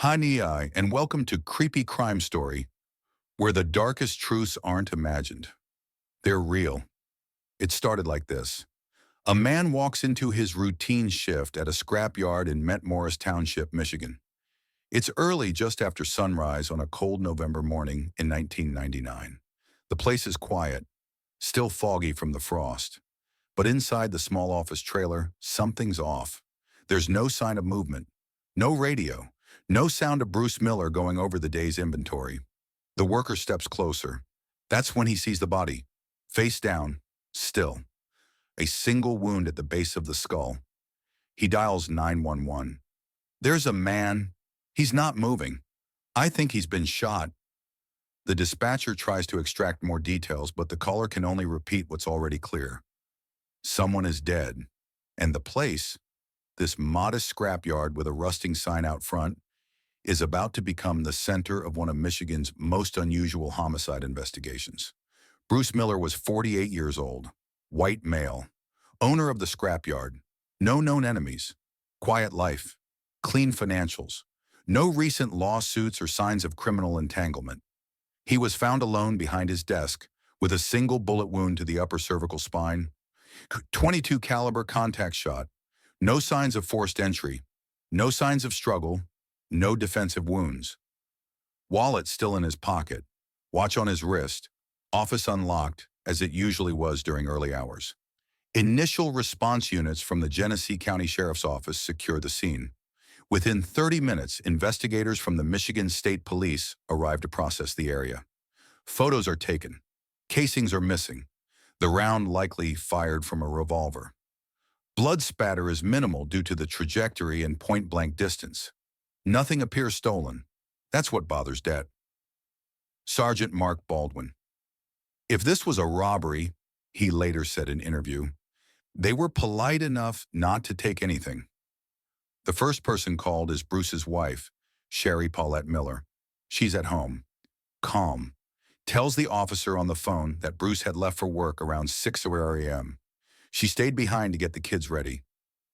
Hi, Ni, and welcome to Creepy Crime Story, where the darkest truths aren't imagined. They're real. It started like this. A man walks into his routine shift at a scrapyard in Morris Township, Michigan. It's early, just after sunrise on a cold November morning in 1999. The place is quiet, still foggy from the frost. But inside the small office trailer, something's off. There's no sign of movement, no radio, no sound of Bruce Miller going over the day's inventory. The worker steps closer. That's when he sees the body, face down, still. A single wound at the base of the skull. He dials 911. There's a man. He's not moving. I think he's been shot. The dispatcher tries to extract more details, but the caller can only repeat what's already clear. Someone is dead. And the place, this modest scrapyard with a rusting sign out front, is about to become the center of one of Michigan's most unusual homicide investigations. Bruce Miller was 48 years old, white male, owner of the scrapyard, no known enemies, quiet life, clean financials, no recent lawsuits or signs of criminal entanglement. He was found alone behind his desk with a single bullet wound to the upper cervical spine, 22 caliber contact shot, no signs of forced entry, no signs of struggle, no defensive wounds. Wallet still in his pocket, watch on his wrist, office unlocked as it usually was during early hours. Initial response units from the Genesee County Sheriff's Office secure the scene. Within 30 minutes, investigators from the Michigan State Police arrive to process the area. Photos are taken. Casings are missing. The round likely fired from a revolver. Blood spatter is minimal due to the trajectory and point-blank distance. Nothing appears stolen. That's what bothers Dad. Sergeant Mark Baldwin. If this was a robbery, he later said in an interview, they were polite enough not to take anything. The first person called is Bruce's wife, Sharee Miller. She's at home, calm, tells the officer on the phone that Bruce had left for work around 6 a.m. She stayed behind to get the kids ready.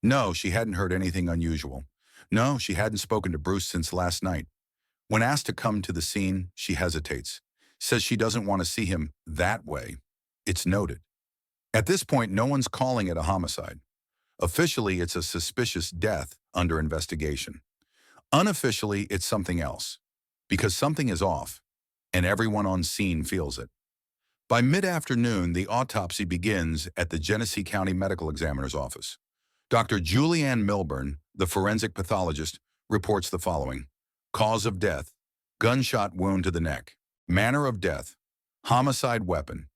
No, she hadn't heard anything unusual. No, she hadn't spoken to Bruce since last night. When asked to come to the scene, she hesitates, says she doesn't want to see him that way. It's noted. At this point, no one's calling it a homicide. Officially, it's a suspicious death under investigation. Unofficially, it's something else, because something is off, and everyone on scene feels it. By mid-afternoon, the autopsy begins at the Genesee County Medical Examiner's office. Dr. Julianne Milburn, the forensic pathologist, reports the following. Cause of death, gunshot wound to the neck. Manner of death, homicide weapon.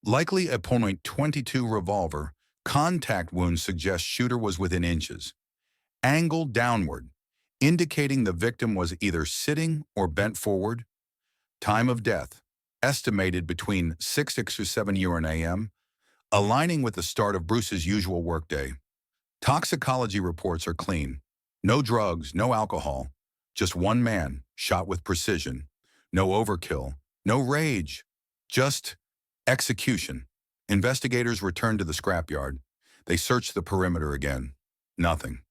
Likely a .22 revolver. Contact wounds suggest shooter was within inches. Angle downward, indicating the victim was either sitting or bent forward. Time of death, estimated between 6 or 7 a.m., aligning with the start of Bruce's usual workday. Toxicology reports are clean. No drugs, no alcohol. Just one man, shot with precision. No overkill, no rage. Just execution. Investigators return to the scrapyard. They search the perimeter again. Nothing.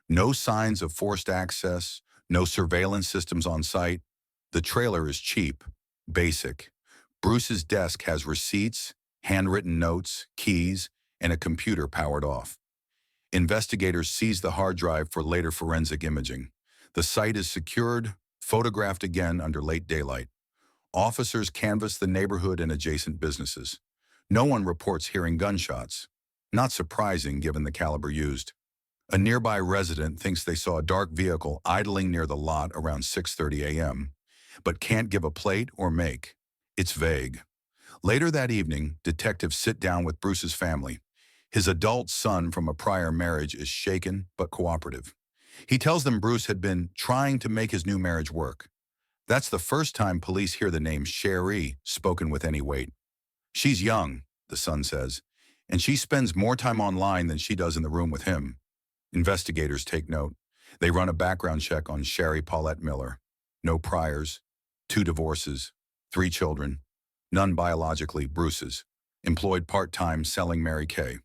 No signs of forced access, no surveillance systems on site. The trailer is cheap, basic. Bruce's desk has receipts, handwritten notes, keys, and a computer powered off. Investigators seize the hard drive for later forensic imaging. The site is secured, photographed again under late daylight. Officers canvass the neighborhood and adjacent businesses. No one reports hearing gunshots. Not surprising given the caliber used. A nearby resident thinks they saw a dark vehicle idling near the lot around 6:30 a.m., but can't give a plate or make. It's vague. Later that evening, detectives sit down with Bruce's family. His adult son from a prior marriage is shaken but cooperative. He tells them Bruce had been trying to make his new marriage work. That's the first time police hear the name Sharee spoken with any weight. She's young, the son says, and she spends more time online than she does in the room with him. Investigators take note. They run a background check on Sharee Miller. No priors, 2 divorces, 3 children, none biologically Bruce's, employed part-time selling Mary Kay.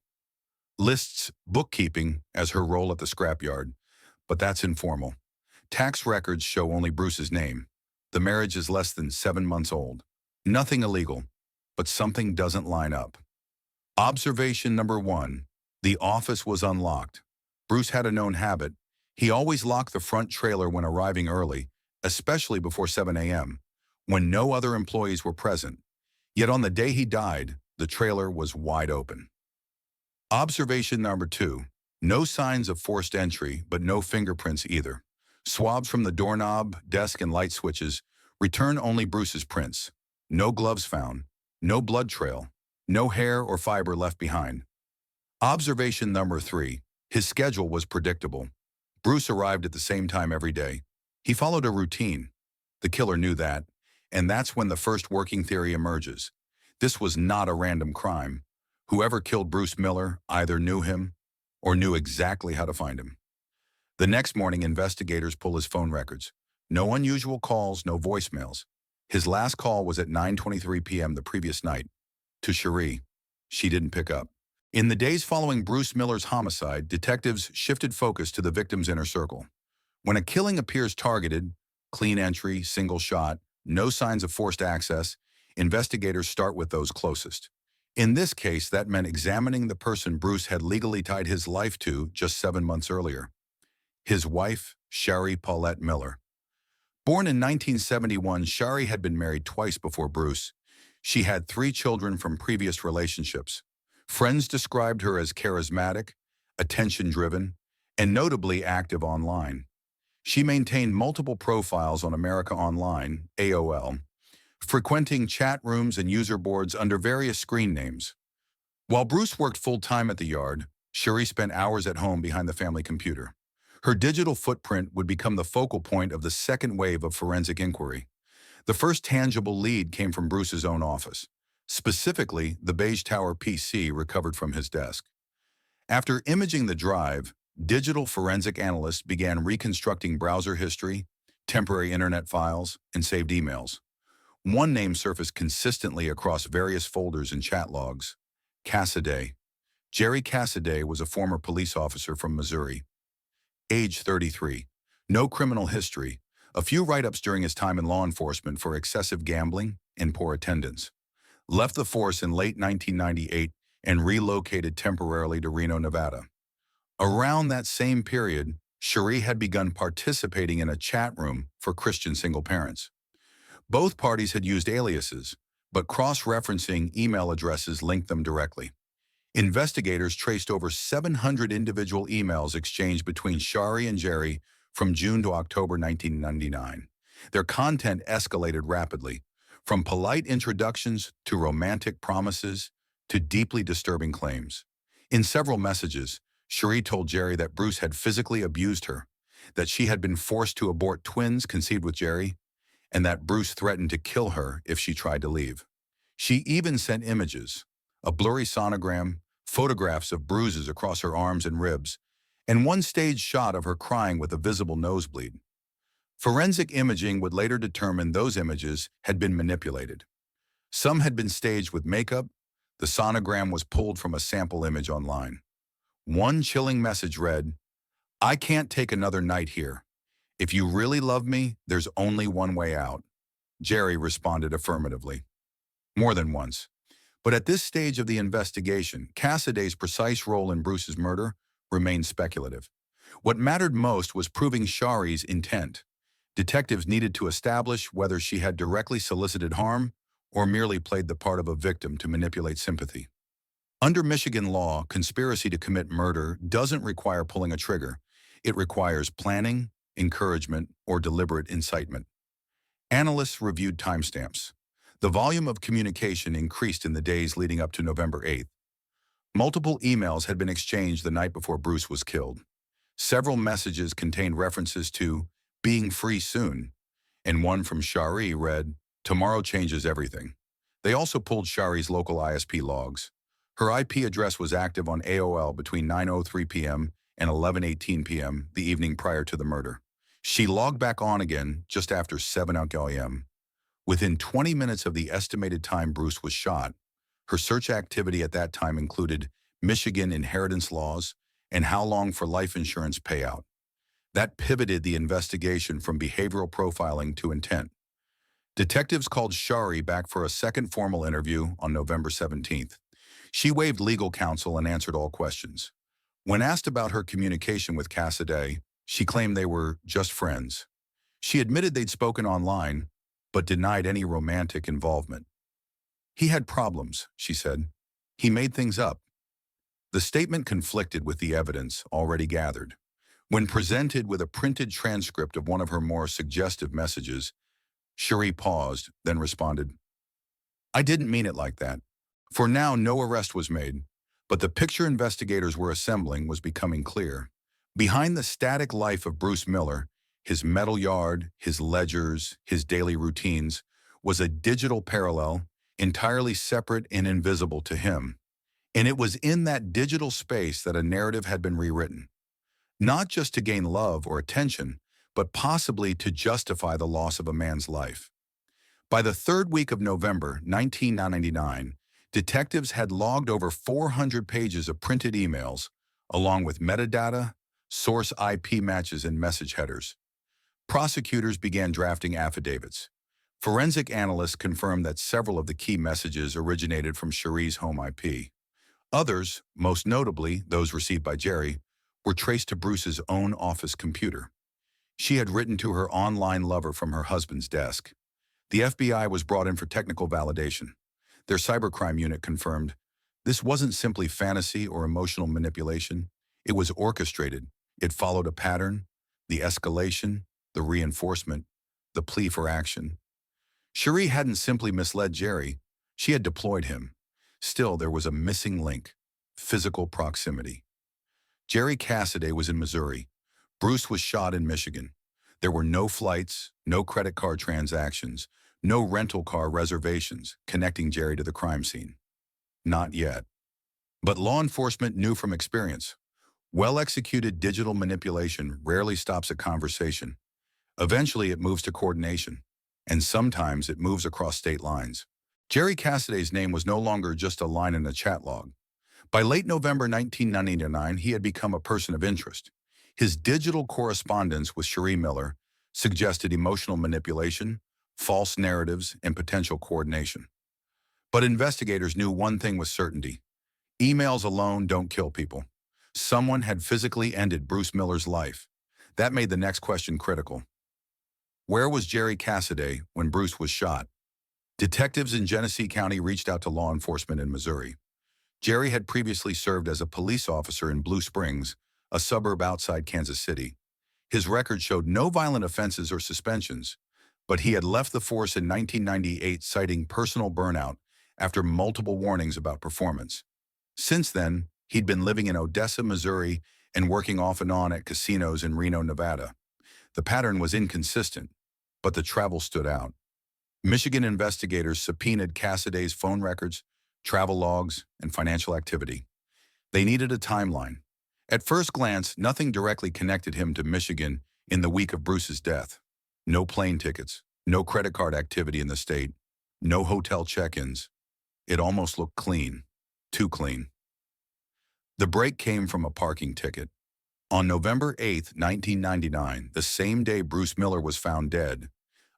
Lists bookkeeping as her role at the scrapyard, but that's informal. Tax records show only Bruce's name. The marriage is less than 7 months old. Nothing illegal, but something doesn't line up. Observation number 1. The office was unlocked. Bruce had a known habit. He always locked the front trailer when arriving early, especially before 7 a.m., when no other employees were present. Yet on the day he died, the trailer was wide open. Observation number 2. No signs of forced entry, but no fingerprints either. Swabs from the doorknob, desk, and light switches return only Bruce's prints. No gloves found, no blood trail, no hair or fiber left behind. Observation number 3. His schedule was predictable. Bruce arrived at the same time every day. He followed a routine. The killer knew that, and that's when the first working theory emerges. This was not a random crime. Whoever killed Bruce Miller either knew him or knew exactly how to find him. The next morning, investigators pull his phone records. No unusual calls, no voicemails. His last call was at 9:23 p.m. the previous night, to Sharee. She didn't pick up. In the days following Bruce Miller's homicide, detectives shifted focus to the victim's inner circle. When a killing appears targeted, clean entry, single shot, no signs of forced access, investigators start with those closest. In this case, that meant examining the person Bruce had legally tied his life to just 7 months earlier. His wife, Sharee Paulette Miller. Born in 1971, Sharee had been married twice before Bruce. She had 3 children from previous relationships. Friends described her as charismatic, attention-driven, and notably active online. She maintained multiple profiles on America Online, AOL, frequenting chat rooms and user boards under various screen names. While Bruce worked full-time at the yard, Sharee spent hours at home behind the family computer. Her digital footprint would become the focal point of the second wave of forensic inquiry. The first tangible lead came from Bruce's own office, specifically the beige tower PC recovered from his desk. After imaging the drive, digital forensic analysts began reconstructing browser history, temporary internet files, and saved emails. One name surfaced consistently across various folders and chat logs: Cassidy. Jerry Cassidy was a former police officer from Missouri. Age 33. No criminal history. A few write-ups during his time in law enforcement for excessive gambling and poor attendance. Left the force in late 1998 and relocated temporarily to Reno, Nevada. Around that same period, Sharee had begun participating in a chat room for Christian single parents. Both parties had used aliases, but cross-referencing email addresses linked them directly. Investigators traced over 700 individual emails exchanged between Sharee and Jerry from June to October 1999. Their content escalated rapidly, from polite introductions to romantic promises to deeply disturbing claims. In several messages, Sharee told Jerry that Bruce had physically abused her, that she had been forced to abort twins conceived with Jerry, and that Bruce threatened to kill her if she tried to leave. She even sent images: a blurry sonogram, photographs of bruises across her arms and ribs, and one staged shot of her crying with a visible nosebleed. Forensic imaging would later determine those images had been manipulated. Some had been staged with makeup. The sonogram was pulled from a sample image online. One chilling message read, "I can't take another night here. If you really love me, there's only one way out." Jerry responded affirmatively. More than once. But at this stage of the investigation, Cassidy's precise role in Bruce's murder remained speculative. What mattered most was proving Sharee's intent. Detectives needed to establish whether she had directly solicited harm or merely played the part of a victim to manipulate sympathy. Under Michigan law, conspiracy to commit murder doesn't require pulling a trigger. It requires planning, encouragement, or deliberate incitement. Analysts reviewed timestamps. The volume of communication increased in the days leading up to November 8th. Multiple emails had been exchanged the night before Bruce was killed. Several messages contained references to being free soon, and one from Sharee read, "Tomorrow changes everything." They also pulled Sharee's local ISP logs. Her IP address was active on AOL between 9:03 p.m. and 11:18 p.m. the evening prior to the murder. She logged back on again just after 7 a.m. Within 20 minutes of the estimated time Bruce was shot, her search activity at that time included Michigan inheritance laws and how long for life insurance payout. That pivoted the investigation from behavioral profiling to intent. Detectives called Sharee back for a second formal interview on November 17th. She waived legal counsel and answered all questions. When asked about her communication with Cassidy, she claimed they were just friends. She admitted they'd spoken online, but denied any romantic involvement. He had problems, she said. He made things up. The statement conflicted with the evidence already gathered. When presented with a printed transcript of one of her more suggestive messages, Sharee paused, then responded, "I didn't mean it like that." For now, no arrest was made, but the picture investigators were assembling was becoming clear. Behind the static life of Bruce Miller, his metal yard, his ledgers, his daily routines, was a digital parallel, entirely separate and invisible to him. And it was in that digital space that a narrative had been rewritten, not just to gain love or attention, but possibly to justify the loss of a man's life. By the third week of November 1999, detectives had logged over 400 pages of printed emails, along with metadata, source IP matches, and message headers. Prosecutors began drafting affidavits. Forensic analysts confirmed that several of the key messages originated from Sharee's home IP. Others, most notably those received by Jerry, were traced to Bruce's own office computer. She had written to her online lover from her husband's desk. The FBI was brought in for technical validation. Their cybercrime unit confirmed this wasn't simply fantasy or emotional manipulation. It was orchestrated. It followed a pattern, the escalation, the reinforcement, the plea for action. Sharee hadn't simply misled Jerry. She had deployed him. Still, there was a missing link: physical proximity. Jerry Cassidy was in Missouri. Bruce was shot in Michigan. There were no flights, no credit card transactions, no rental car reservations connecting Jerry to the crime scene. Not yet. But law enforcement knew from experience. Well-executed digital manipulation rarely stops a conversation. Eventually, it moves to coordination, and sometimes it moves across state lines. Jerry Cassidy's name was no longer just a line in a chat log. By late November 1999, he had become a person of interest. His digital correspondence with Sharee Miller suggested emotional manipulation, false narratives, and potential coordination. But investigators knew one thing with certainty: emails alone don't kill people. Someone had physically ended Bruce Miller's life. That made the next question critical. Where was Jerry Cassidy when Bruce was shot? Detectives in Genesee County reached out to law enforcement in Missouri. Jerry had previously served as a police officer in Blue Springs, a suburb outside Kansas City. His record showed no violent offenses or suspensions, but he had left the force in 1998 citing personal burnout after multiple warnings about performance. Since then, he'd been living in Odessa, Missouri, and working off and on at casinos in Reno, Nevada. The pattern was inconsistent, but the travel stood out. Michigan investigators subpoenaed Cassidy's phone records, travel logs, and financial activity. They needed a timeline. At first glance, nothing directly connected him to Michigan in the week of Bruce's death. No plane tickets, no credit card activity in the state, no hotel check-ins. It almost looked clean, too clean. The break came from a parking ticket. On November 8, 1999, the same day Bruce Miller was found dead,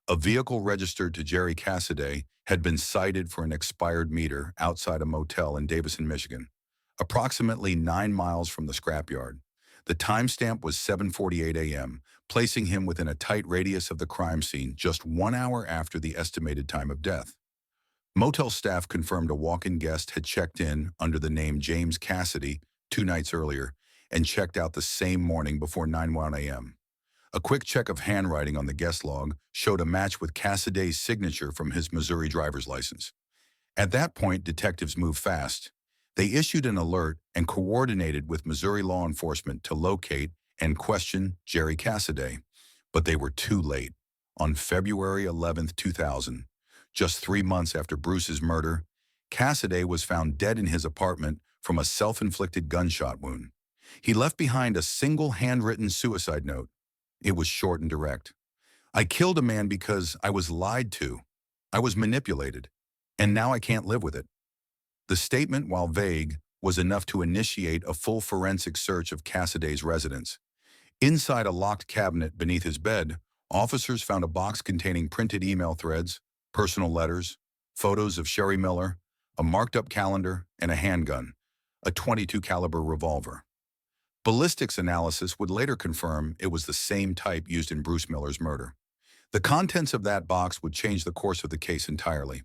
a vehicle registered to Jerry Cassidy had been cited for an expired meter outside a motel in Davison, Michigan, approximately 9 miles from the scrapyard. The timestamp was 7:48 a.m., placing him within a tight radius of the crime scene just 1 hour after the estimated time of death. Motel staff confirmed a walk-in guest had checked in under the name James Cassidy 2 nights earlier and checked out the same morning before 9:01 a.m. A quick check of handwriting on the guest log showed a match with Cassidy's signature from his Missouri driver's license. At that point, detectives moved fast. They issued an alert and coordinated with Missouri law enforcement to locate and question Jerry Cassidy. But they were too late. On February 11, 2000, just 3 months after Bruce's murder, Cassidy was found dead in his apartment from a self-inflicted gunshot wound. He left behind a single handwritten suicide note. It was short and direct. "I killed a man because I was lied to. I was manipulated, and now I can't live with it." The statement, while vague, was enough to initiate a full forensic search of Cassidy's residence. Inside a locked cabinet beneath his bed, officers found a box containing printed email threads, personal letters, photos of Sharee Miller, a marked-up calendar, and a handgun, a .22 caliber revolver. Ballistics analysis would later confirm it was the same type used in Bruce Miller's murder. The contents of that box would change the course of the case entirely.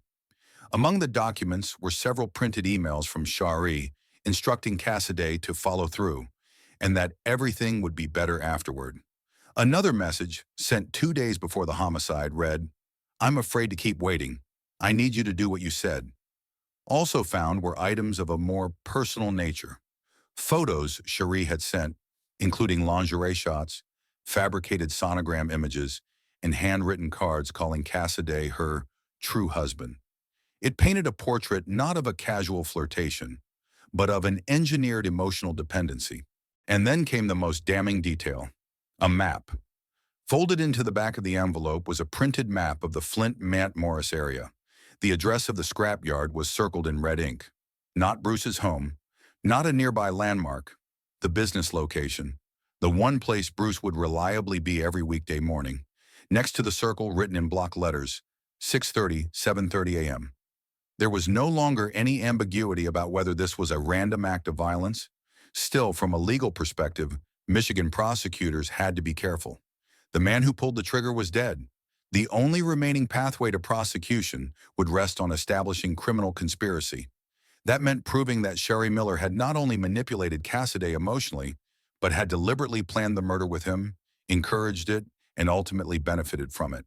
Among the documents were several printed emails from Sharee instructing Cassidy to follow through, and that everything would be better afterward. Another message, sent 2 days before the homicide, read, "I'm afraid to keep waiting. I need you to do what you said." Also found were items of a more personal nature. Photos Sharee had sent, including lingerie shots, fabricated sonogram images, and handwritten cards calling Cassidy her true husband. It painted a portrait not of a casual flirtation, but of an engineered emotional dependency. And then came the most damning detail: a map. Folded into the back of the envelope was a printed map of the Flint-Mount Morris area. The address of the scrapyard was circled in red ink. Not Bruce's home, not a nearby landmark, the business location, the one place Bruce would reliably be every weekday morning. Next to the circle, written in block letters, 6:30, 7:30 a.m. There was no longer any ambiguity about whether this was a random act of violence. Still, from a legal perspective, Michigan prosecutors had to be careful. The man who pulled the trigger was dead. The only remaining pathway to prosecution would rest on establishing criminal conspiracy. That meant proving that Sharee Miller had not only manipulated Cassidy emotionally, but had deliberately planned the murder with him, encouraged it, and ultimately benefited from it.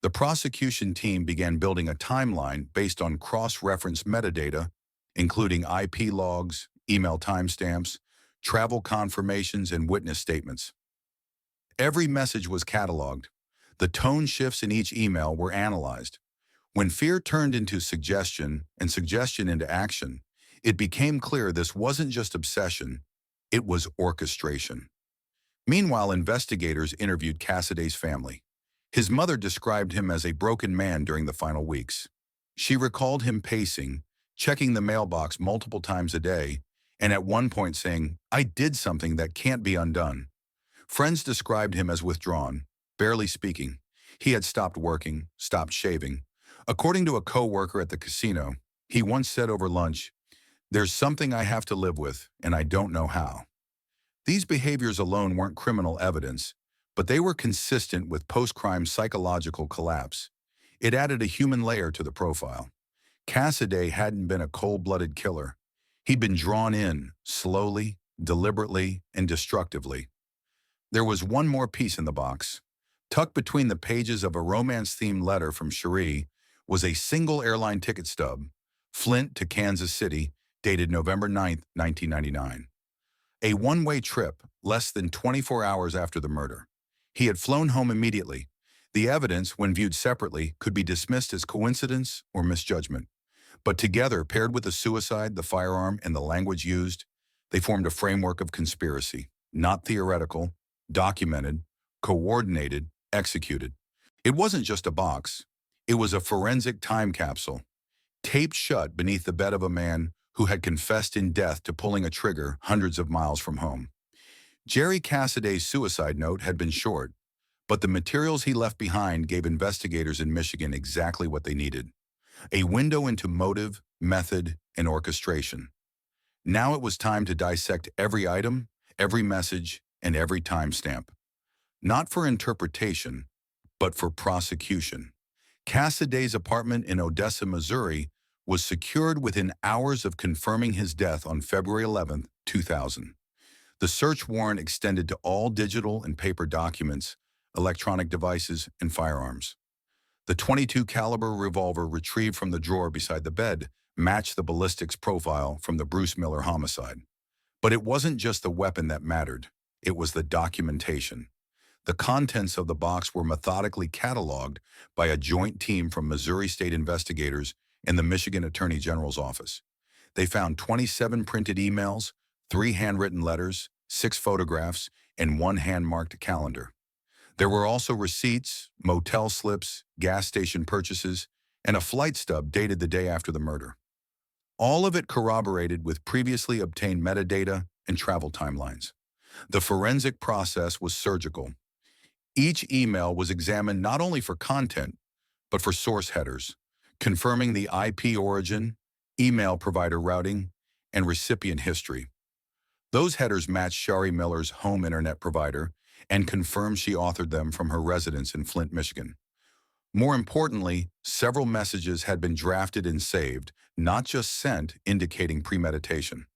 The prosecution team began building a timeline based on cross-reference metadata, including IP logs, email timestamps, travel confirmations, and witness statements. Every message was cataloged. The tone shifts in each email were analyzed. When fear turned into suggestion and suggestion into action, it became clear this wasn't just obsession, it was orchestration. Meanwhile, investigators interviewed Cassidy's family. His mother described him as a broken man during the final weeks. She recalled him pacing, checking the mailbox multiple times a day, and at one point saying, "I did something that can't be undone." Friends described him as withdrawn, barely speaking. He had stopped working, stopped shaving. According to a co-worker at the casino, he once said over lunch, "There's something I have to live with, and I don't know how." These behaviors alone weren't criminal evidence, but they were consistent with post-crime psychological collapse. It added a human layer to the profile. Cassidy hadn't been a cold-blooded killer. He'd been drawn in, slowly, deliberately, and destructively. There was one more piece in the box. Tucked between the pages of a romance-themed letter from Sharee was a single airline ticket stub, Flint to Kansas City, dated November 9, 1999. A one-way trip, less than 24 hours after the murder. He had flown home immediately. The evidence, when viewed separately, could be dismissed as coincidence or misjudgment. But together, paired with the suicide, the firearm, and the language used, they formed a framework of conspiracy, not theoretical, documented, coordinated, executed. It wasn't just a box. It was a forensic time capsule, taped shut beneath the bed of a man who had confessed in death to pulling a trigger hundreds of miles from home. Jerry Cassidy's suicide note had been short, but the materials he left behind gave investigators in Michigan exactly what they needed: a window into motive, method, and orchestration. Now it was time to dissect every item, every message, and every timestamp. Not for interpretation, but for prosecution. Cassidy's apartment in Odessa, Missouri, was secured within hours of confirming his death on February 11, 2000. The search warrant extended to all digital and paper documents, electronic devices, and firearms. The .22 caliber revolver retrieved from the drawer beside the bed matched the ballistics profile from the Bruce Miller homicide. But it wasn't just the weapon that mattered. It was the documentation. The contents of the box were methodically cataloged by a joint team from Missouri State investigators and the Michigan Attorney General's office. They found 27 printed emails, 3 handwritten letters, 6 photographs, and 1 hand-marked calendar. There were also receipts, motel slips, gas station purchases, and a flight stub dated the day after the murder. All of it corroborated with previously obtained metadata and travel timelines. The forensic process was surgical. Each email was examined not only for content, but for source headers, confirming the IP origin, email provider routing, and recipient history. Those headers matched Sharee Miller's home internet provider and confirmed she authored them from her residence in Flint, Michigan. More importantly, several messages had been drafted and saved, not just sent, indicating premeditation.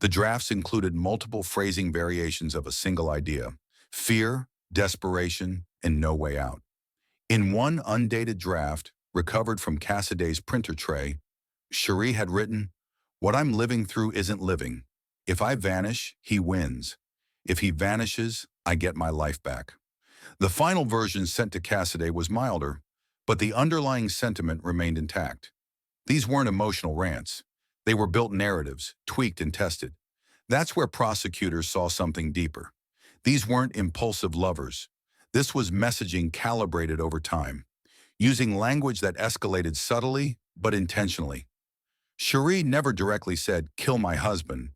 The drafts included multiple phrasing variations of a single idea: fear, desperation, and no way out. In one undated draft, recovered from Cassiday's printer tray, Sharee had written, "What I'm living through isn't living. If I vanish, he wins. If he vanishes, I get my life back." The final version sent to Cassiday was milder, but the underlying sentiment remained intact. These weren't emotional rants. They were built narratives, tweaked and tested. That's where prosecutors saw something deeper. These weren't impulsive lovers. This was messaging calibrated over time, using language that escalated subtly but intentionally. Sharee never directly said, "Kill my husband,"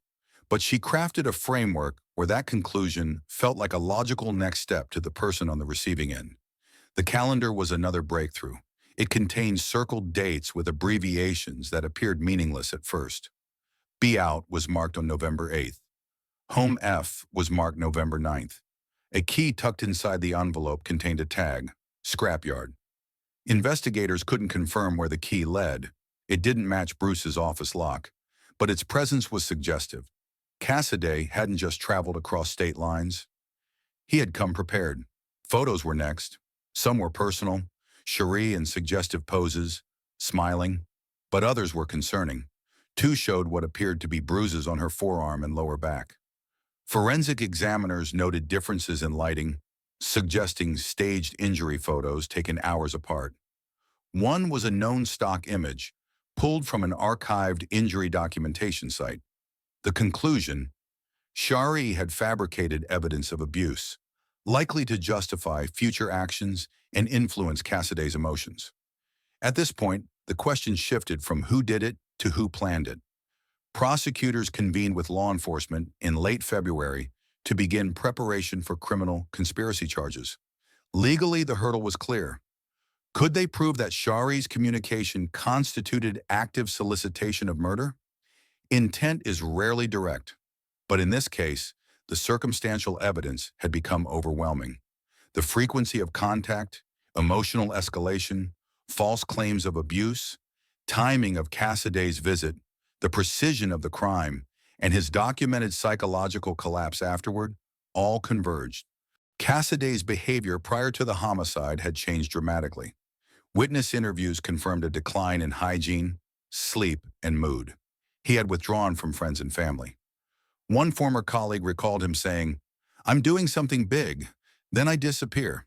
but she crafted a framework where that conclusion felt like a logical next step to the person on the receiving end. The calendar was another breakthrough. It contained circled dates with abbreviations that appeared meaningless at first. Be Out was marked on November 8th. Home F was marked November 9th. A key tucked inside the envelope contained a tag, Scrapyard. Investigators couldn't confirm where the key led. It didn't match Bruce's office lock, but its presence was suggestive. Cassiday hadn't just traveled across state lines. He had come prepared. Photos were next. Some were personal, Sharee in suggestive poses, smiling, but others were concerning. Two showed what appeared to be bruises on her forearm and lower back. Forensic examiners noted differences in lighting, suggesting staged injury photos taken hours apart. One was a known stock image, pulled from an archived injury documentation site. The conclusion: Sharee had fabricated evidence of abuse, likely to justify future actions and influence Cassiday's emotions. At this point, the question shifted from who did it to who planned it. Prosecutors convened with law enforcement in late February to begin preparation for criminal conspiracy charges. Legally, the hurdle was clear. Could they prove that Sharee's communication constituted active solicitation of murder? Intent is rarely direct, but in this case, the circumstantial evidence had become overwhelming. The frequency of contact, emotional escalation, false claims of abuse, timing of Cassiday's visit, the precision of the crime, and his documented psychological collapse afterward all converged. Cassiday's behavior prior to the homicide had changed dramatically. Witness interviews confirmed a decline in hygiene, sleep, and mood. He had withdrawn from friends and family. One former colleague recalled him saying, "I'm doing something big, then I disappear."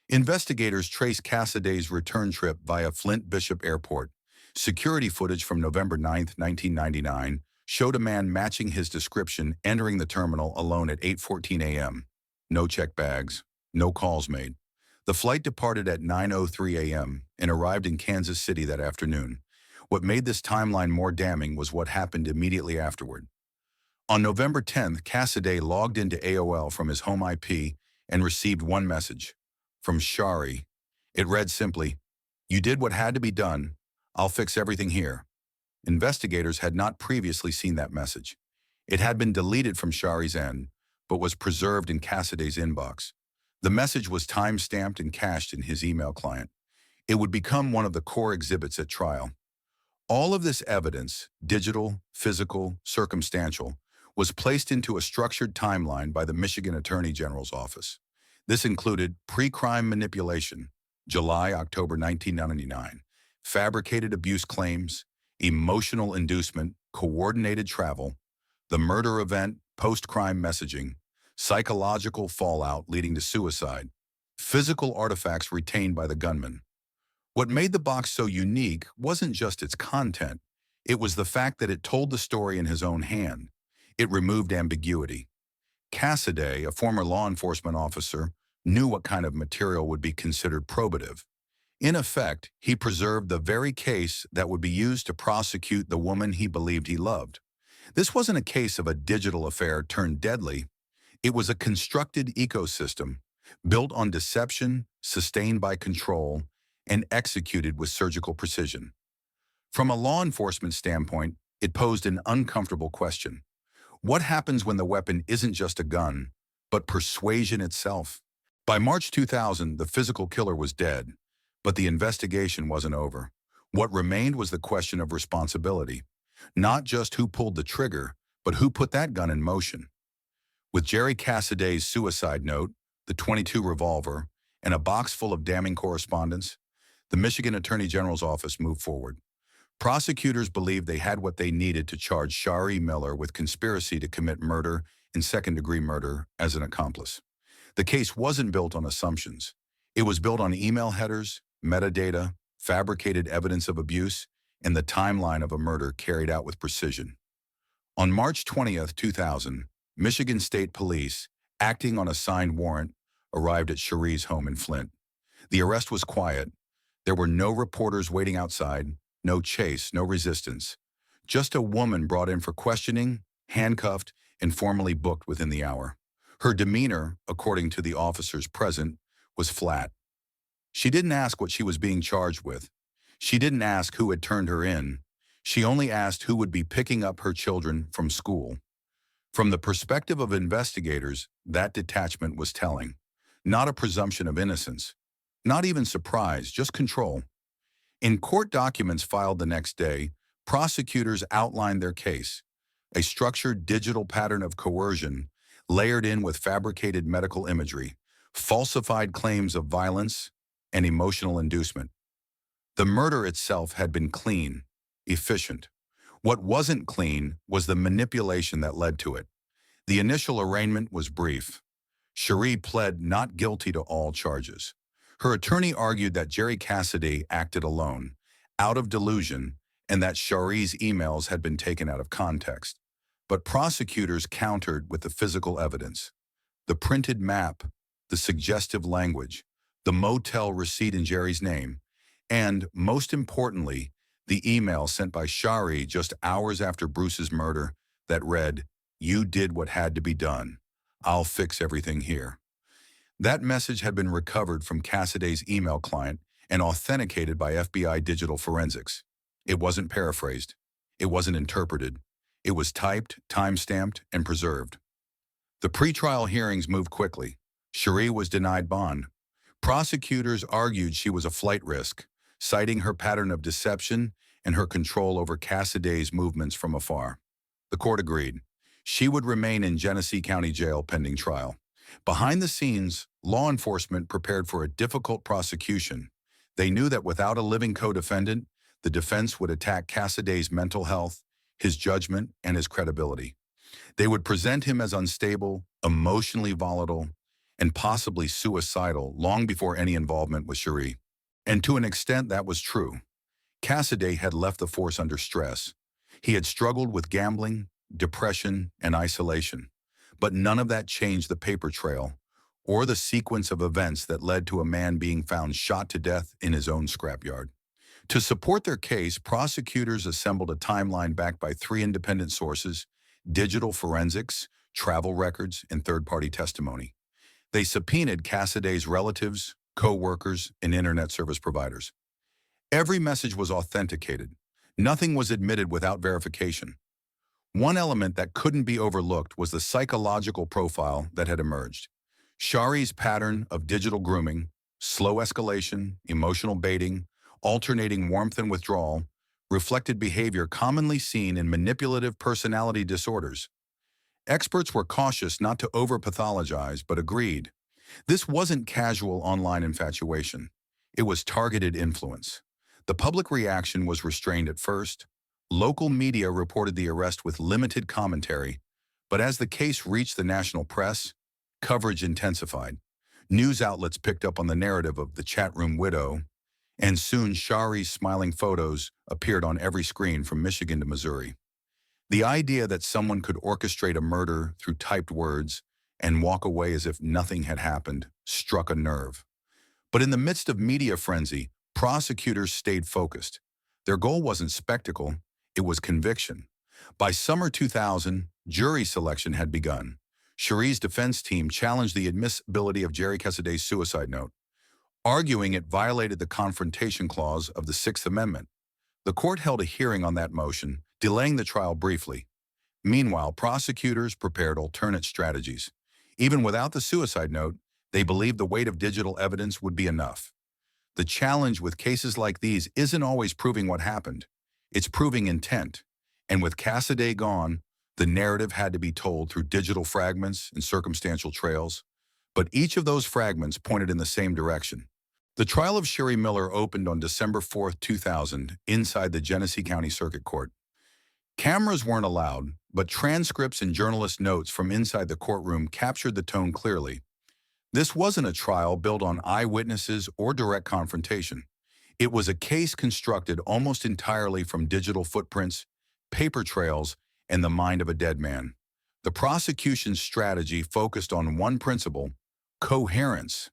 Investigators traced Cassiday's return trip via Flint Bishop Airport. Security footage from November 9, 1999, showed a man matching his description entering the terminal alone at 8:14 a.m. No checked bags, no calls made. The flight departed at 9:03 a.m. and arrived in Kansas City that afternoon. What made this timeline more damning was what happened immediately afterward. On November 10th, Cassiday logged into AOL from his home IP and received one message from Sharee. It read simply, "You did what had to be done. I'll fix everything here." Investigators had not previously seen that message. It had been deleted from Sharee's end, but was preserved in Cassiday's inbox. The message was time-stamped and cached in his email client. It would become one of the core exhibits at trial. All of this evidence, digital, physical, circumstantial, was placed into a structured timeline by the Michigan Attorney General's office. This included pre-crime manipulation, July-October 1999, fabricated abuse claims, emotional inducement, coordinated travel, the murder event, post-crime messaging, psychological fallout leading to suicide, physical artifacts retained by the gunman. What made the box so unique wasn't just its content, it was the fact that it told the story in his own hand. It removed ambiguity. Cassiday, a former law enforcement officer, knew what kind of material would be considered probative. In effect, he preserved the very case that would be used to prosecute the woman he believed he loved. This wasn't a case of a digital affair turned deadly. It was a constructed ecosystem, built on deception, sustained by control, and executed with surgical precision. From a law enforcement standpoint, it posed an uncomfortable question. What happens when the weapon isn't just a gun, but persuasion itself? By March 2000, the physical killer was dead, but the investigation wasn't over. What remained was the question of responsibility. Not just who pulled the trigger, but who put that gun in motion. With Jerry Cassaday's suicide note, the .22 revolver, and a box full of damning correspondence, the Michigan Attorney General's office moved forward. Prosecutors believed they had what they needed to charge Sharee Miller with conspiracy to commit murder and second-degree murder as an accomplice. The case wasn't built on assumptions. It was built on email headers, metadata, fabricated evidence of abuse, and the timeline of a murder carried out with precision. On March 20th, 2000, Michigan State Police, acting on a signed warrant, arrived at Sharee's home in Flint. The arrest was quiet. There were no reporters waiting outside, no chase, no resistance. Just a woman brought in for questioning, handcuffed, and formally booked within the hour. Her demeanor, according to the officers present, was flat. She didn't ask what she was being charged with. She didn't ask who had turned her in. She only asked who would be picking up her children from school. From the perspective of investigators, that detachment was telling. Not a presumption of innocence. Not even surprise, just control. In court documents filed the next day, prosecutors outlined their case, a structured digital pattern of coercion layered in with fabricated medical imagery, falsified claims of violence, and emotional inducement. The murder itself had been clean, efficient. What wasn't clean was the manipulation that led to it. The initial arraignment was brief. Sharee pled not guilty to all charges. Her attorney argued that Jerry Cassaday acted alone, out of delusion, and that Sharee's emails had been taken out of context. But prosecutors countered with the physical evidence. The printed map, the suggestive language, the motel receipt in Jerry's name, and, most importantly, the email sent by Sharee just hours after Bruce's murder that read, "You did what had to be done. I'll fix everything here." That message had been recovered from Cassaday's email client and authenticated by FBI digital forensics. It wasn't paraphrased. It wasn't interpreted. It was typed, time-stamped, and preserved. The pretrial hearings moved quickly. Sharee was denied bond. Prosecutors argued she was a flight risk, citing her pattern of deception and her control over Cassaday's movements from afar. The court agreed. She would remain in Genesee County Jail pending trial. Behind the scenes, law enforcement prepared for a difficult prosecution. They knew that without a living co-defendant, the defense would attack Cassaday's mental health, his judgment, and his credibility. They would present him as unstable, emotionally volatile, and possibly suicidal long before any involvement with Sharee. And to an extent, that was true. Cassaday had left the force under stress. He had struggled with gambling, depression, and isolation. But none of that changed the paper trail or the sequence of events that led to a man being found shot to death in his own scrapyard. To support their case, prosecutors assembled a timeline backed by 3 independent sources: digital forensics, travel records, and third-party testimony. They subpoenaed Cassaday's relatives, co-workers, and internet service providers. Every message was authenticated. Nothing was admitted without verification. One element that couldn't be overlooked was the psychological profile that had emerged. Sharee's pattern of digital grooming, slow escalation, emotional baiting, alternating warmth and withdrawal, reflected behavior commonly seen in manipulative personality disorders. Experts were cautious not to over-pathologize, but agreed. This wasn't casual online infatuation. It was targeted influence. The public reaction was restrained at first. Local media reported the arrest with limited commentary, but as the case reached the national press, coverage intensified. News outlets picked up on the narrative of the chat room widow, and soon Sharee's smiling photos appeared on every screen from Michigan to Missouri. The idea that someone could orchestrate a murder through typed words and walk away as if nothing had happened struck a nerve. But in the midst of media frenzy, prosecutors stayed focused. Their goal wasn't spectacle, it was conviction. By summer 2000, jury selection had begun. Sharee's defense team challenged the admissibility of Jerry Cassaday's suicide note, arguing it violated the Confrontation Clause of the Sixth Amendment. The court held a hearing on that motion, delaying the trial briefly. Meanwhile, prosecutors prepared alternate strategies. Even without the suicide note, they believed the weight of digital evidence would be enough. The challenge with cases like these isn't always proving what happened. It's proving intent. And with Cassaday gone, the narrative had to be told through digital fragments and circumstantial trails. But each of those fragments pointed in the same direction. The trial of Sharee Miller opened on December 4, 2000, inside the Genesee County Circuit Court. Cameras weren't allowed, but transcripts and journalist notes from inside the courtroom captured the tone clearly. This wasn't a trial built on eyewitnesses or direct confrontation. It was a case constructed almost entirely from digital footprints, paper trails, and the mind of a dead man. The prosecution's strategy focused on one principle: coherence.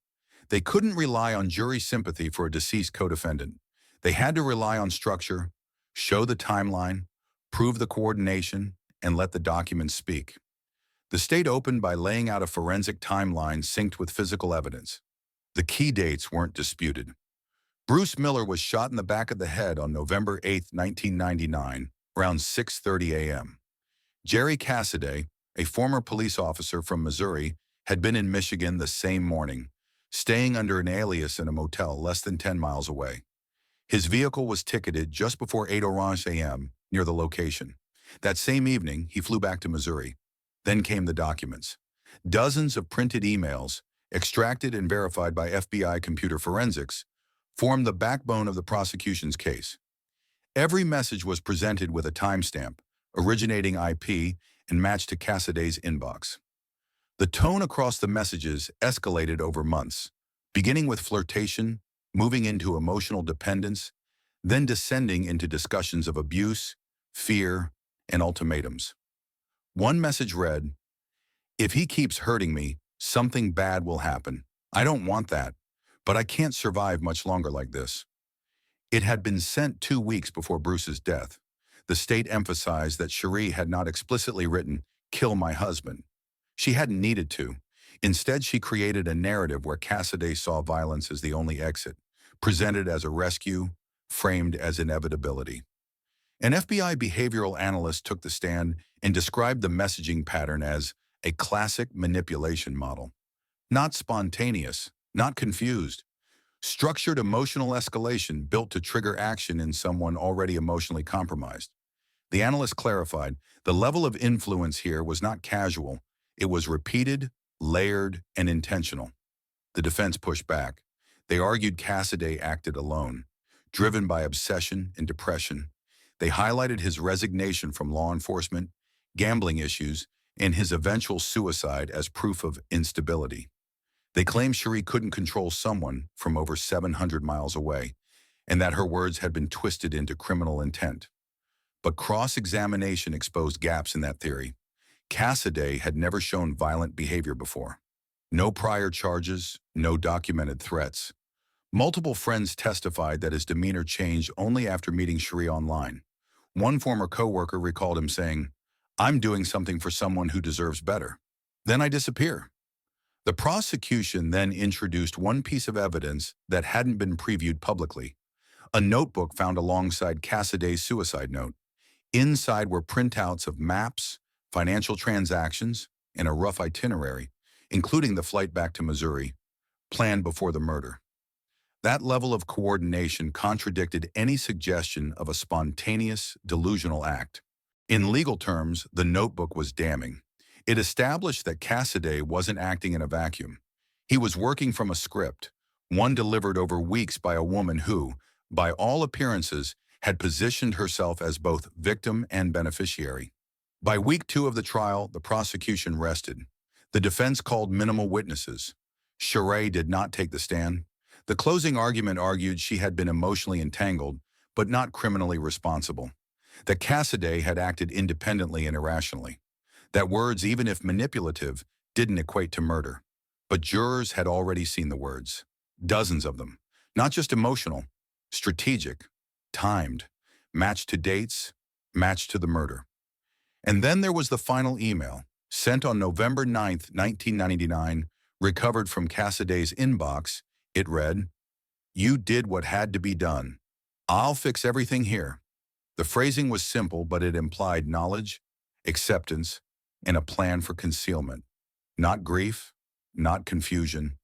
They couldn't rely on jury sympathy for a deceased co-defendant. They had to rely on structure, show the timeline, prove the coordination, and let the documents speak. The state opened by laying out a forensic timeline synced with physical evidence. The key dates weren't disputed. Bruce Miller was shot in the back of the head on November 8, 1999, around 6:30 a.m. Jerry Cassaday, a former police officer from Missouri, had been in Michigan the same morning, staying under an alias in a motel less than 10 miles away. His vehicle was ticketed just before 8:00 a.m. near the location. That same evening, he flew back to Missouri. Then came the documents. Dozens of printed emails, extracted and verified by FBI computer forensics, formed the backbone of the prosecution's case. Every message was presented with a timestamp, originating IP, and matched to Cassaday's inbox. The tone across the messages escalated over months, beginning with flirtation, moving into emotional dependence, then descending into discussions of abuse, fear, and ultimatums. One message read, "If he keeps hurting me, something bad will happen. I don't want that, but I can't survive much longer like this." It had been sent 2 weeks before Bruce's death. The state emphasized that Sharee had not explicitly written, "Kill my husband." She hadn't needed to. Instead, she created a narrative where Cassaday saw violence as the only exit, presented as a rescue, framed as inevitability. An FBI behavioral analyst took the stand and described the messaging pattern as a classic manipulation model. Not spontaneous, not confused. Structured emotional escalation built to trigger action in someone already emotionally compromised. The analyst clarified, the level of influence here was not casual. It was repeated, layered, and intentional. The defense pushed back. They argued Cassaday acted alone, driven by obsession and depression. They highlighted his resignation from law enforcement, gambling issues, and his eventual suicide as proof of instability. They claimed Sharee couldn't control someone from over 700 miles away, and that her words had been twisted into criminal intent. But cross-examination exposed gaps in that theory. Cassaday had never shown violent behavior before. No prior charges, no documented threats. Multiple friends testified that his demeanor changed only after meeting Sharee online. One former coworker recalled him saying, "I'm doing something for someone who deserves better. Then I disappear." The prosecution then introduced one piece of evidence that hadn't been previewed publicly: a notebook found alongside Cassaday's suicide note. Inside were printouts of maps, financial transactions, and a rough itinerary, including the flight back to Missouri, planned before the murder. That level of coordination contradicted any suggestion of a spontaneous, delusional act. In legal terms, the notebook was damning. It established that Cassaday wasn't acting in a vacuum. He was working from a script, one delivered over weeks by a woman who, by all appearances, had positioned herself as both victim and beneficiary. By week 2 of the trial, the prosecution rested. The defense called minimal witnesses. Sharee did not take the stand. The closing argument argued she had been emotionally entangled, but not criminally responsible. That Cassaday had acted independently and irrationally. That words, even if manipulative, didn't equate to murder. But jurors had already seen the words. Dozens of them. Not just emotional, strategic, timed, matched to dates, matched to the murder. And then there was the final email, Sent on November 9, 1999, recovered from Cassaday's inbox, it read, "You did what had to be done. I'll fix everything here." The phrasing was simple, but it implied knowledge, acceptance, and a plan for concealment. Not grief, not confusion,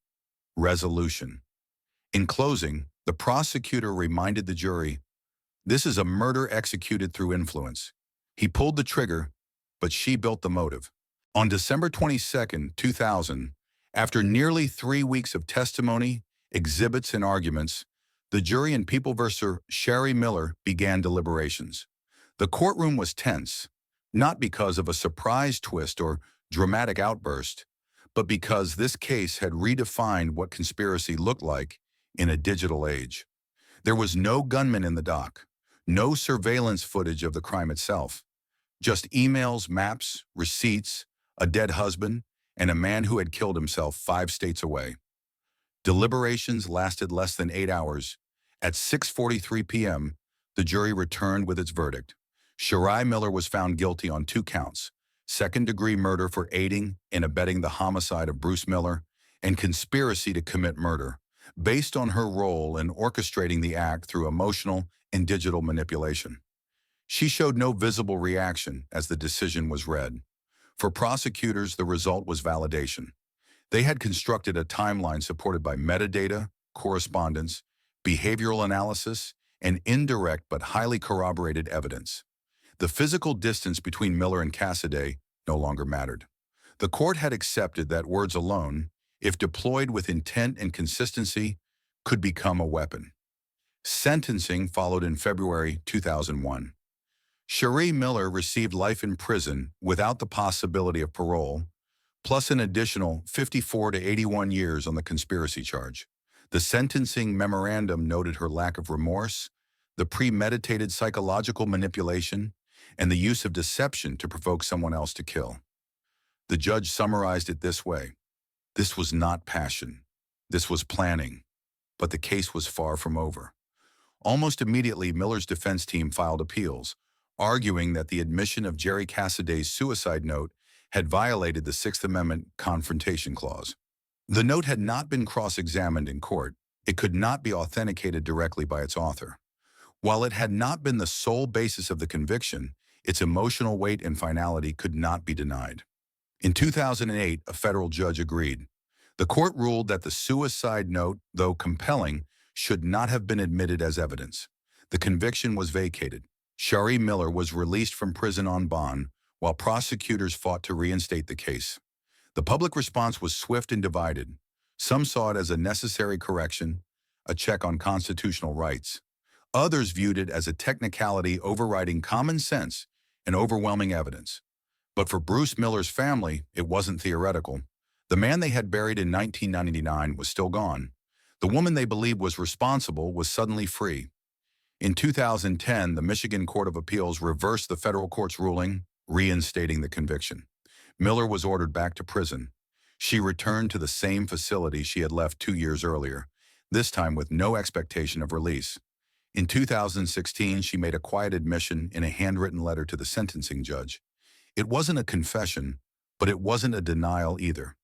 resolution. In closing, the prosecutor reminded the jury, this is a murder executed through influence. He pulled the trigger, but she built the motive. On December 22, 2000, after nearly 3 weeks of testimony, exhibits, and arguments, the jury in People v. Sharee Miller began deliberations. The courtroom was tense, not because of a surprise twist or dramatic outburst, but because this case had redefined what conspiracy looked like in a digital age. There was no gunman in the dock, no surveillance footage of the crime itself, just emails, maps, receipts, a dead husband, and a man who had killed himself 5 states away. Deliberations lasted less than 8 hours. At 6:43 p.m., the jury returned with its verdict. Sharee Miller was found guilty on 2 counts, second-degree murder for aiding and abetting the homicide of Bruce Miller, and conspiracy to commit murder, based on her role in orchestrating the act through emotional and digital manipulation. She showed no visible reaction as the decision was read. For prosecutors, the result was validation. They had constructed a timeline supported by metadata, correspondence, behavioral analysis, and indirect but highly corroborated evidence. The physical distance between Miller and Cassaday no longer mattered. The court had accepted that words alone, if deployed with intent and consistency, could become a weapon. Sentencing followed in February 2001. Sharee Miller received life in prison without the possibility of parole, plus an additional 54 to 81 years on the conspiracy charge. The sentencing memorandum noted her lack of remorse, the premeditated psychological manipulation, and the use of deception to provoke someone else to kill. The judge summarized it this way: this was not passion. This was planning. But the case was far from over. Almost immediately, Miller's defense team filed appeals, arguing that the admission of Jerry Cassaday's suicide note had violated the Sixth Amendment Confrontation Clause. The note had not been cross-examined in court. It could not be authenticated directly by its author. While it had not been the sole basis of the conviction, its emotional weight and finality could not be denied. In 2008, a federal judge agreed. The court ruled that the suicide note, though compelling, should not have been admitted as evidence. The conviction was vacated. Sharee Miller was released from prison on bond, while prosecutors fought to reinstate the case. The public response was swift and divided. Some saw it as a necessary correction, a check on constitutional rights. Others viewed it as a technicality overriding common sense and overwhelming evidence. But for Bruce Miller's family, it wasn't theoretical. The man they had buried in 1999 was still gone. The woman they believed was responsible was suddenly free. In 2010, the Michigan Court of Appeals reversed the federal court's ruling, reinstating the conviction. Miller was ordered back to prison. She returned to the same facility she had left 2 years earlier, this time with no expectation of release. In 2016, she made a quiet admission in a handwritten letter to the sentencing judge. It wasn't a confession, but it wasn't a denial either.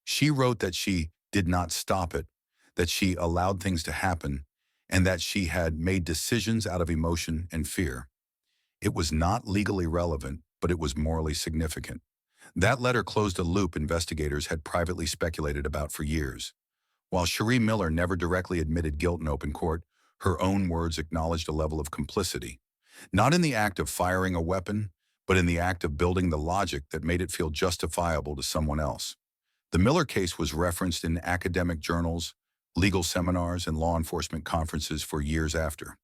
She wrote that she did not stop it, that she allowed things to happen, and that she had made decisions out of emotion and fear. It was not legally relevant, but it was morally significant. That letter closed a loop investigators had privately speculated about for years. While Sharee Miller never directly admitted guilt in open court, her own words acknowledged a level of complicity. Not in the act of firing a weapon, but in the act of building the logic that made it feel justifiable to someone else. The Miller case was referenced in academic journals, legal seminars, and law enforcement conferences for years after.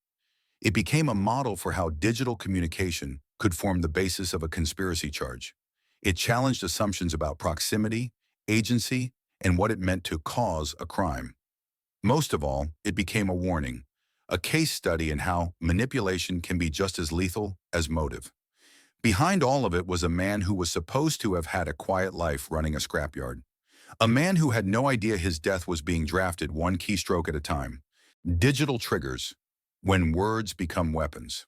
It became a model for how digital communication could form the basis of a conspiracy charge. It challenged assumptions about proximity, agency, and what it meant to cause a crime. Most of all, it became a warning, a case study in how manipulation can be just as lethal as motive. Behind all of it was a man who was supposed to have had a quiet life running a scrapyard. A man who had no idea his death was being drafted one keystroke at a time. Digital triggers, when words become weapons.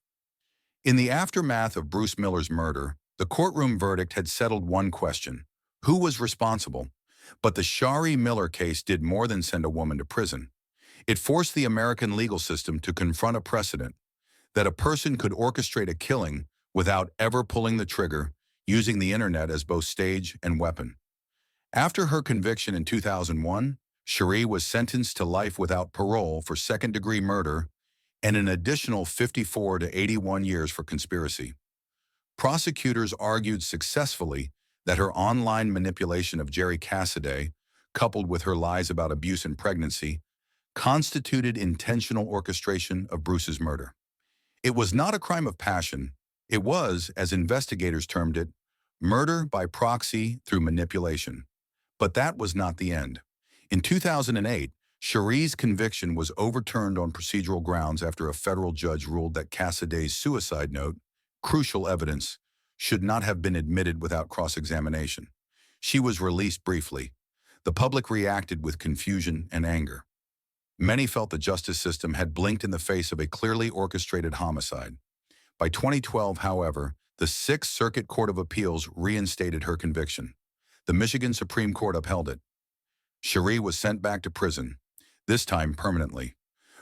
In the aftermath of Bruce Miller's murder, The courtroom verdict had settled one question: who was responsible? But the Sharee Miller case did more than send a woman to prison. It forced the American legal system to confront a precedent that a person could orchestrate a killing without ever pulling the trigger, using the internet as both stage and weapon. After her conviction in 2001, Sharee was sentenced to life without parole for second-degree murder and an additional 54 to 81 years for conspiracy. Prosecutors argued successfully that her online manipulation of Jerry Cassaday, coupled with her lies about abuse and pregnancy, constituted intentional orchestration of Bruce's murder. It was not a crime of passion. It was, as investigators termed it, murder by proxy through manipulation. But that was not the end. In 2008, Sharee's conviction was overturned on procedural grounds after a federal judge ruled that Cassaday's suicide note, crucial evidence, should not have been admitted without cross-examination. She was released briefly. The public reacted with confusion and anger. Many felt the justice system had blinked in the face of a clearly orchestrated homicide. By 2012, however, the Sixth Circuit Court of Appeals reinstated her conviction. The Michigan Supreme Court upheld it. Sharee was sent back to prison, this time permanently.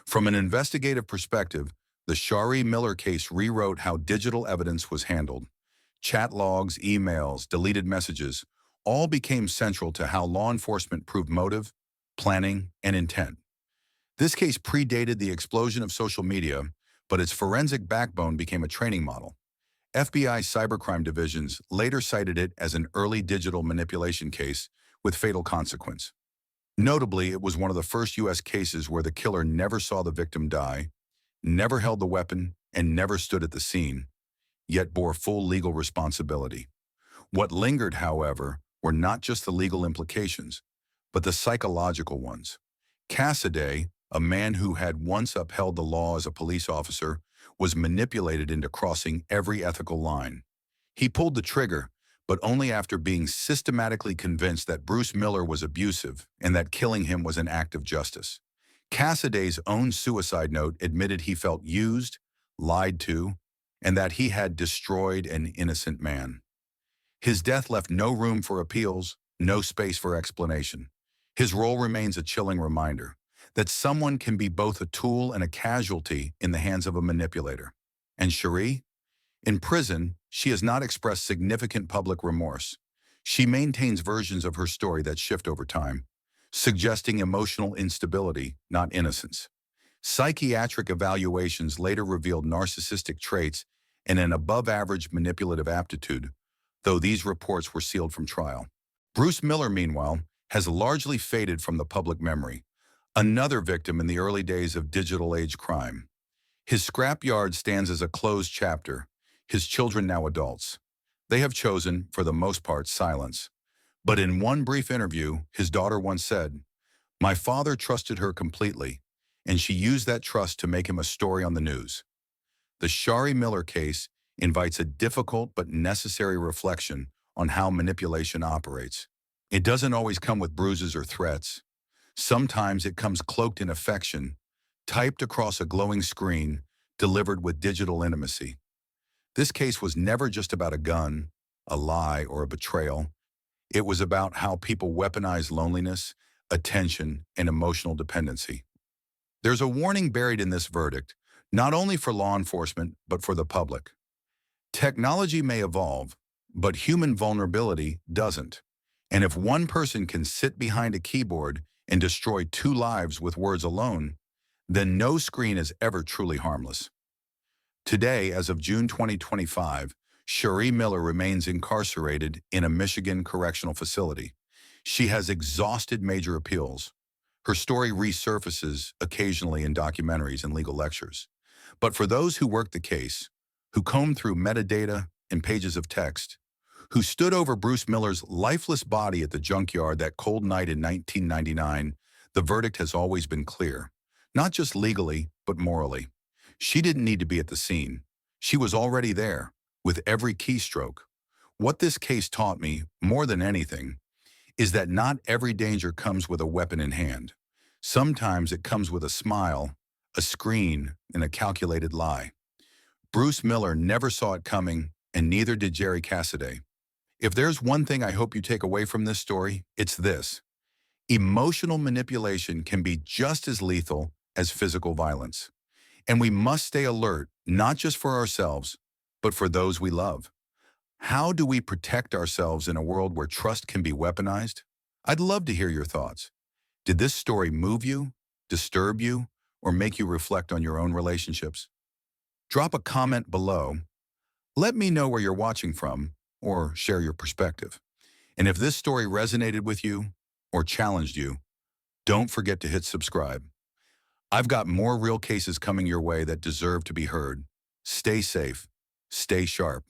From an investigative perspective, the Sharee Miller case rewrote how digital evidence was handled. Chat logs, emails, deleted messages, all became central to how law enforcement proved motive, planning, and intent. This case predated the explosion of social media, but its forensic backbone became a training model. FBI cybercrime divisions later cited it as an early digital manipulation case with fatal consequence. Notably, it was one of the first U.S. cases where the killer never saw the victim die, never held the weapon, and never stood at the scene, yet bore full legal responsibility. What lingered, however, were not just the legal implications, but the psychological ones. Cassaday, a man who had once upheld the law as a police officer, was manipulated into crossing every ethical line. He pulled the trigger, but only after being systematically convinced that Bruce Miller was abusive and that killing him was an act of justice. Cassaday's own suicide note admitted he felt used, lied to, and that he had destroyed an innocent man. His death left no room for appeals, no space for explanation. His role remains a chilling reminder that someone can be both a tool and a casualty in the hands of a manipulator. And Sharee? In prison, she has not expressed significant public remorse. She maintains versions of her story that shift over time, suggesting emotional instability, not innocence. Psychiatric evaluations later revealed narcissistic traits and an above-average manipulative aptitude, though these reports were sealed from trial. Bruce Miller, meanwhile, has largely faded from the public memory, another victim in the early days of digital age crime. His scrapyard stands as a closed chapter, his children now adults. They have chosen, for the most part, silence. But in one brief interview, his daughter once said, "My father trusted her completely, and she used that trust to make him a story on the news." The Sharee Miller case invites a difficult but necessary reflection on how manipulation operates. It doesn't always come with bruises or threats. Sometimes it comes cloaked in affection, typed across a glowing screen, delivered with digital intimacy. This case was never just about a gun, a lie, or a betrayal. It was about how people weaponize loneliness, attention, and emotional dependency. There's a warning buried in this verdict, not only for law enforcement, but for the public. Technology may evolve, but human vulnerability doesn't. And if one person can sit behind a keyboard and destroy two lives with words alone, then no screen is ever truly harmless. Today, as of June 2025, Sharee Miller remains incarcerated in a Michigan correctional facility. She has exhausted major appeals. Her story resurfaces occasionally in documentaries and legal lectures. But for those who worked the case, who combed through metadata and pages of text, who stood over Bruce Miller's lifeless body at the junkyard that cold night in 1999, the verdict has always been clear. Not just legally, but morally. She didn't need to be at the scene. She was already there, with every keystroke. What this case taught me, more than anything, is that not every danger comes with a weapon in hand. Sometimes it comes with a smile, a screen, and a calculated lie. Bruce Miller never saw it coming, and neither did Jerry Cassidy. If there's one thing I hope you take away from this story, it's this. Emotional manipulation can be just as lethal as physical violence. And we must stay alert, not just for ourselves, but for those we love. How do we protect ourselves in a world where trust can be weaponized? I'd love to hear your thoughts. Did this story move you, disturb you, or make you reflect on your own relationships? Drop a comment below. Let me know where you're watching from, or share your perspective. And if this story resonated with you or challenged you, don't forget to hit subscribe. I've got more real cases coming your way that deserve to be heard. Stay safe, stay sharp,